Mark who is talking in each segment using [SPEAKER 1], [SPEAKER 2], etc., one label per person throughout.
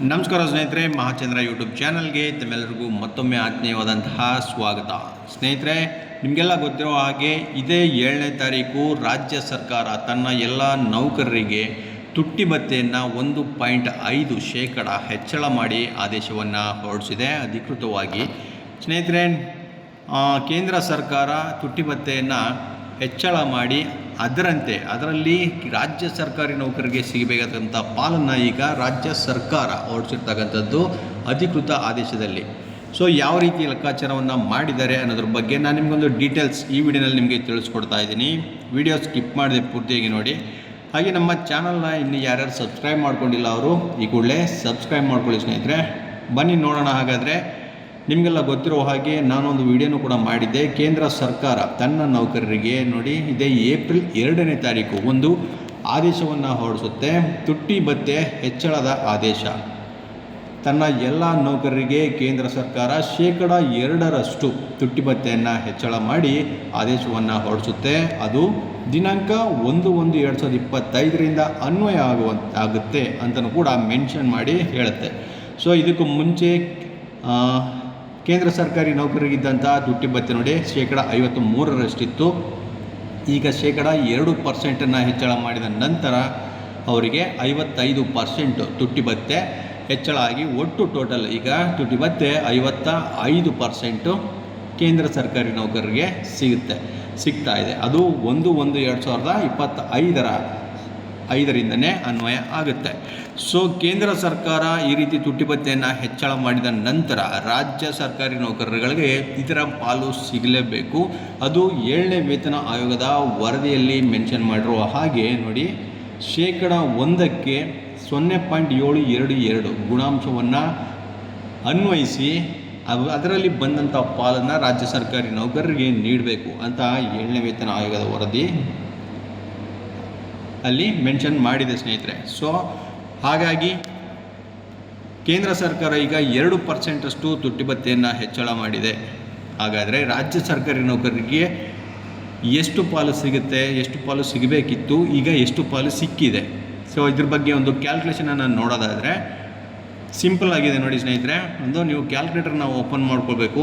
[SPEAKER 1] ನಮಸ್ಕಾರ ಸ್ನೇಹಿತರೆ, ಮಹಾಚಂದ್ರ ಯೂಟ್ಯೂಬ್ ಚಾನಲ್ಗೆ ತಮ್ಮೆಲ್ಲರಿಗೂ ಮತ್ತೊಮ್ಮೆ ಆತ್ಮೀಯವಾದಂತಹ ಸ್ವಾಗತ. ಸ್ನೇಹಿತರೆ, ನಿಮಗೆಲ್ಲ ಗೊತ್ತಿರೋ ಹಾಗೆ ಇದೇ 7ನೇ ತಾರೀಕು ರಾಜ್ಯ ಸರ್ಕಾರ ತನ್ನ ಎಲ್ಲ ನೌಕರರಿಗೆ ತುಟ್ಟಿ ಭತ್ಯೆಯನ್ನು 1.5% ಹೆಚ್ಚಳ ಮಾಡಿ ಆದೇಶವನ್ನು ಹೊರಡಿಸಿದೆ ಅಧಿಕೃತವಾಗಿ. ಸ್ನೇಹಿತರೆ, ಕೇಂದ್ರ ಸರ್ಕಾರ ತುಟ್ಟಿ ಭತ್ಯೆಯನ್ನು ಹೆಚ್ಚಳ ಮಾಡಿ ಅದರಲ್ಲಿ ರಾಜ್ಯ ಸರ್ಕಾರಿ ನೌಕರರಿಗೆ ಸಿಗಬೇಕಾದಂಥ ಪಾಲನ್ನು ಈಗ ರಾಜ್ಯ ಸರ್ಕಾರ ಹೊರಡಿಸಿರ್ತಕ್ಕಂಥದ್ದು ಅಧಿಕೃತ ಆದೇಶದಲ್ಲಿ. ಸೊ ಯಾವ ರೀತಿ ಲೆಕ್ಕಾಚಾರವನ್ನು ಮಾಡಿದ್ದಾರೆ ಅನ್ನೋದ್ರ ಬಗ್ಗೆ ನಾನು ನಿಮಗೊಂದು ಡೀಟೇಲ್ಸ್ ಈ ವಿಡಿಯೋನಲ್ಲಿ ನಿಮಗೆ ತಿಳಿಸ್ಕೊಡ್ತಾ ಇದ್ದೀನಿ. ವಿಡಿಯೋ ಸ್ಕಿಪ್ ಮಾಡದೆ ಪೂರ್ತಿಯಾಗಿ ನೋಡಿ. ಹಾಗೆ ನಮ್ಮ ಚಾನಲ್ನ ಇನ್ನು ಯಾರ್ಯಾರು ಸಬ್ಸ್ಕ್ರೈಬ್ ಮಾಡ್ಕೊಂಡಿಲ್ಲ ಅವರು ಈ ಕೂಡಲೇ ಸಬ್ಸ್ಕ್ರೈಬ್ ಮಾಡ್ಕೊಳ್ಳಿ ಸ್ನೇಹಿತರೆ. ಬನ್ನಿ ನೋಡೋಣ. ಹಾಗಾದರೆ ನಿಮಗೆಲ್ಲ ಗೊತ್ತಿರೋ ಹಾಗೆ ನಾನೊಂದು ವಿಡಿಯೋನೂ ಕೂಡ ಮಾಡಿದ್ದೆ. ಕೇಂದ್ರ ಸರ್ಕಾರ ತನ್ನ ನೌಕರರಿಗೆ ನೋಡಿ ಇದೇ ಏಪ್ರಿಲ್ 2ನೇ ತಾರೀಕು ಒಂದು ಆದೇಶವನ್ನು ಹೊರಡಿಸುತ್ತೆ. ತುಟ್ಟಿ ಭತ್ಯೆ ಹೆಚ್ಚಳದ ಆದೇಶ. ತನ್ನ ಎಲ್ಲ ನೌಕರರಿಗೆ ಕೇಂದ್ರ ಸರ್ಕಾರ 2% ತುಟ್ಟಿ ಭತ್ಯೆಯನ್ನು ಹೆಚ್ಚಳ ಮಾಡಿ ಆದೇಶವನ್ನು ಹೊರಡಿಸುತ್ತೆ. ಅದು ದಿನಾಂಕ 1/1/2025 ಅನ್ವಯ ಆಗುತ್ತೆ ಅಂತಲೂ ಕೂಡ ಮೆನ್ಷನ್ ಮಾಡಿ ಹೇಳುತ್ತೆ. ಸೊ ಇದಕ್ಕೂ ಮುಂಚೆ ಕೇಂದ್ರ ಸರ್ಕಾರಿ ನೌಕರರಿಗಿದ್ದಂಥ ತುಟ್ಟಿ ಭತ್ಯೆ ನೋಡಿ 53%. ಈಗ 2% ಹೆಚ್ಚಳ ಮಾಡಿದ ನಂತರ ಅವರಿಗೆ 55% ತುಟ್ಟಿ ಭತ್ಯೆ ಹೆಚ್ಚಳ ಆಗಿ ಒಟ್ಟು ಟೋಟಲ್ ಈಗ ತುಟ್ಟಿ ಭತ್ಯೆ 55% ಕೇಂದ್ರ ಸರ್ಕಾರಿ ನೌಕರರಿಗೆ ಸಿಗ್ತಾ ಇದೆ. ಅದು 1/1/2025 ಅನ್ವಯ ಆಗುತ್ತೆ. ಸೊ ಕೇಂದ್ರ ಸರ್ಕಾರ ಈ ರೀತಿ ತುಟ್ಟಿ ಭತ್ಯೆಯನ್ನು ಹೆಚ್ಚಳ ಮಾಡಿದ ನಂತರ ರಾಜ್ಯ ಸರ್ಕಾರಿ ನೌಕರರುಗಳಿಗೆ ಇದರ ಪಾಲು ಸಿಗಲೇಬೇಕು. ಅದು 7ನೇ ವೇತನ ಆಯೋಗದ ವರದಿಯಲ್ಲಿ ಮೆನ್ಷನ್ ಮಾಡಿರುವ ಹಾಗೆ ನೋಡಿ 1%ಕ್ಕೆ 0.722 ಗುಣಾಂಶವನ್ನು ಅನ್ವಯಿಸಿ ಅದರಲ್ಲಿ ಬಂದಂಥ ಪಾಲನ್ನು ರಾಜ್ಯ ಸರ್ಕಾರಿ ನೌಕರರಿಗೆ ನೀಡಬೇಕು ಅಂತ 7ನೇ ವೇತನ ಆಯೋಗದ ವರದಿ ಅಲ್ಲಿ ಮೆನ್ಷನ್ ಮಾಡಿದೆ ಸ್ನೇಹಿತರೆ. ಸೊ ಹಾಗಾಗಿ ಕೇಂದ್ರ ಸರ್ಕಾರ ಈಗ 2% ತುಟ್ಟಿ ಭತ್ಯೆಯನ್ನು ಹೆಚ್ಚಳ ಮಾಡಿದೆ. ಹಾಗಾದರೆ ರಾಜ್ಯ ಸರ್ಕಾರಿ ನೌಕರರಿಗೆ ಎಷ್ಟು ಪಾಲು ಸಿಗುತ್ತೆ, ಎಷ್ಟು ಪಾಲು ಸಿಗಬೇಕಿತ್ತು, ಈಗ ಎಷ್ಟು ಪಾಲು ಸಿಕ್ಕಿದೆ? ಸೊ ಇದ್ರ ಬಗ್ಗೆ ಒಂದು ಕ್ಯಾಲ್ಕುಲೇಷನನ್ನು ನೋಡೋದಾದರೆ ಸಿಂಪಲ್ ಆಗಿದೆ ನೋಡಿ ಸ್ನೇಹಿತರೆ. ನೀವು ಕ್ಯಾಲ್ಕುಲೇಟರ್ನ ಓಪನ್ ಮಾಡ್ಕೊಳ್ಬೇಕು.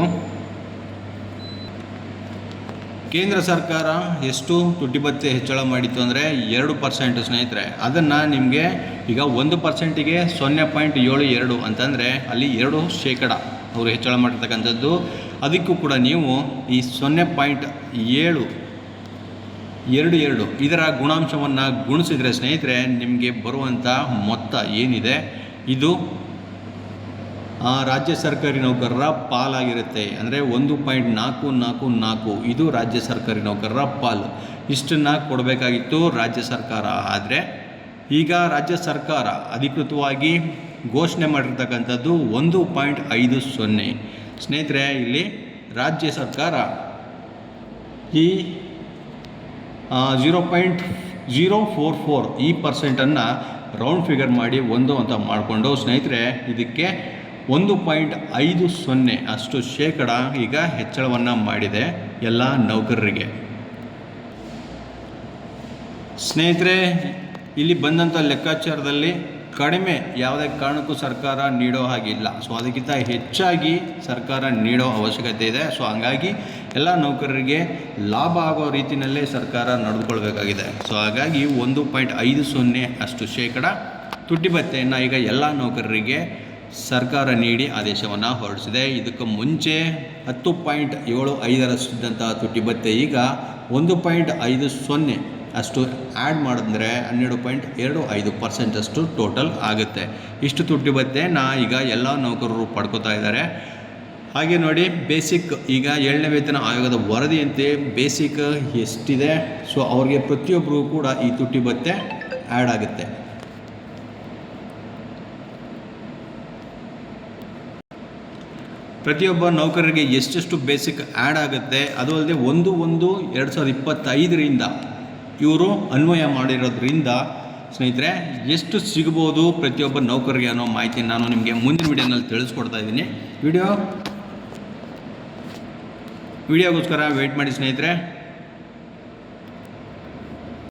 [SPEAKER 1] ಕೇಂದ್ರ ಸರ್ಕಾರ ಎಷ್ಟು ತುಟ್ಟಿ ಭತ್ಯೆ ಹೆಚ್ಚಳ ಮಾಡಿತ್ತು ಅಂದರೆ 2% ಸ್ನೇಹಿತರೆ. ಅದನ್ನು ನಿಮಗೆ ಈಗ 1%ಗೆ 0.72 ಅಂತಂದರೆ ಅಲ್ಲಿ 2% ಅವರು ಹೆಚ್ಚಳ ಮಾಡಿರ್ತಕ್ಕಂಥದ್ದು. ಅದಕ್ಕೂ ಕೂಡ ನೀವು ಈ 0.722 ಇದರ ಗುಣಾಂಶವನ್ನು ಗುಣಿಸಿದರೆ ಸ್ನೇಹಿತರೆ ನಿಮಗೆ ಬರುವಂಥ ಮೊತ್ತ ಏನಿದೆ ಇದು ರಾಜ್ಯ ಸರ್ಕಾರಿ ನೌಕರರ ಪಾಲಾಗಿರುತ್ತೆ. ಅಂದರೆ 1.444 ಇದು ರಾಜ್ಯ ಸರ್ಕಾರಿ ನೌಕರರ ಪಾಲು. ಇಷ್ಟನ್ನು ಕೊಡಬೇಕಾಗಿತ್ತು ರಾಜ್ಯ ಸರ್ಕಾರ. ಆದರೆ ಈಗ ರಾಜ್ಯ ಸರ್ಕಾರ ಅಧಿಕೃತವಾಗಿ ಘೋಷಣೆ ಮಾಡಿರ್ತಕ್ಕಂಥದ್ದು 1.50. ಸ್ನೇಹಿತರೆ, ಇಲ್ಲಿ ರಾಜ್ಯ ಸರ್ಕಾರ ಈ 0.044 ಈ ಪರ್ಸೆಂಟನ್ನು ರೌಂಡ್ ಫಿಗರ್ ಮಾಡಿ 1 ಅಂತ ಮಾಡಿಕೊಂಡು ಸ್ನೇಹಿತರೆ ಇದಕ್ಕೆ 1.50 ಅಷ್ಟು ಶೇಕಡ ಈಗ ಹೆಚ್ಚಳವನ್ನು ಮಾಡಿದೆ ಎಲ್ಲ ನೌಕರರಿಗೆ. ಸ್ನೇಹಿತರೆ, ಇಲ್ಲಿ ಬಂದಂಥ ಲೆಕ್ಕಾಚಾರದಲ್ಲಿ ಕಡಿಮೆ ಯಾವುದೇ ಕಾರಣಕ್ಕೂ ಸರ್ಕಾರ ನೀಡೋ ಹಾಗಿಲ್ಲ. ಸೊ ಅದಕ್ಕಿಂತ ಹೆಚ್ಚಾಗಿ ಸರ್ಕಾರ ನೀಡೋ ಅವಶ್ಯಕತೆ ಇದೆ. ಸೊ ಹಾಗಾಗಿ ಎಲ್ಲ ನೌಕರರಿಗೆ ಲಾಭ ಆಗೋ ರೀತಿಯಲ್ಲೇ ಸರ್ಕಾರ ನಡೆದುಕೊಳ್ಬೇಕಾಗಿದೆ. ಸೊ ಹಾಗಾಗಿ 1.50 ಅಷ್ಟು ಶೇಕಡ ತುಟ್ಟಿ ಭತ್ಯೆಯನ್ನು ಈಗ ಎಲ್ಲ ನೌಕರರಿಗೆ ಸರ್ಕಾರ ನೀಡಿ ಆದೇಶವನ್ನು ಹೊರಡಿಸಿದೆ. ಇದಕ್ಕೆ ಮುಂಚೆ 10.75 ತುಟ್ಟಿ ಭತ್ಯೆ ಈಗ 1.50 ಅಷ್ಟು ಆ್ಯಡ್ ಮಾಡಿದ್ರೆ 12.25% ಅಷ್ಟು ಟೋಟಲ್ ಆಗುತ್ತೆ. ಇಷ್ಟು ತುಟ್ಟಿ ಭತ್ಯೆನ ಈಗ ಎಲ್ಲ ನೌಕರರು ಪಡ್ಕೋತಾ ಇದ್ದಾರೆ. ಹಾಗೆ ನೋಡಿ, ಬೇಸಿಕ್ ಈಗ 7ನೇ ವೇತನ ಆಯೋಗದ ವರದಿಯಂತೆ ಬೇಸಿಕ್ ಎಷ್ಟಿದೆ, ಸೊ ಅವ್ರಿಗೆ ಪ್ರತಿಯೊಬ್ಬರಿಗೂ ಕೂಡ ಈ ತುಟ್ಟಿ ಭತ್ಯೆ ಆ್ಯಡ್ ಆಗುತ್ತೆ. ಪ್ರತಿಯೊಬ್ಬ ನೌಕರರಿಗೆ ಎಷ್ಟೆಷ್ಟು ಬೇಸಿಕ್ ಆ್ಯಡ್ ಆಗುತ್ತೆ, ಅದು ಅಲ್ಲದೆ 1/1/2025 ಇವರು ಅನ್ವಯ ಮಾಡಿರೋದ್ರಿಂದ ಸ್ನೇಹಿತರೆ ಎಷ್ಟು ಸಿಗ್ಬೋದು ಪ್ರತಿಯೊಬ್ಬ ನೌಕರಿಗೆ ಅನ್ನೋ ಮಾಹಿತಿ ನಾನು ನಿಮಗೆ ಮುಂದಿನ ವಿಡಿಯೋನಲ್ಲಿ ತಿಳಿಸ್ಕೊಡ್ತಾ ಇದ್ದೀನಿ. ವಿಡಿಯೋಗೋಸ್ಕರ ವೆಯ್ಟ್ ಮಾಡಿ ಸ್ನೇಹಿತರೆ.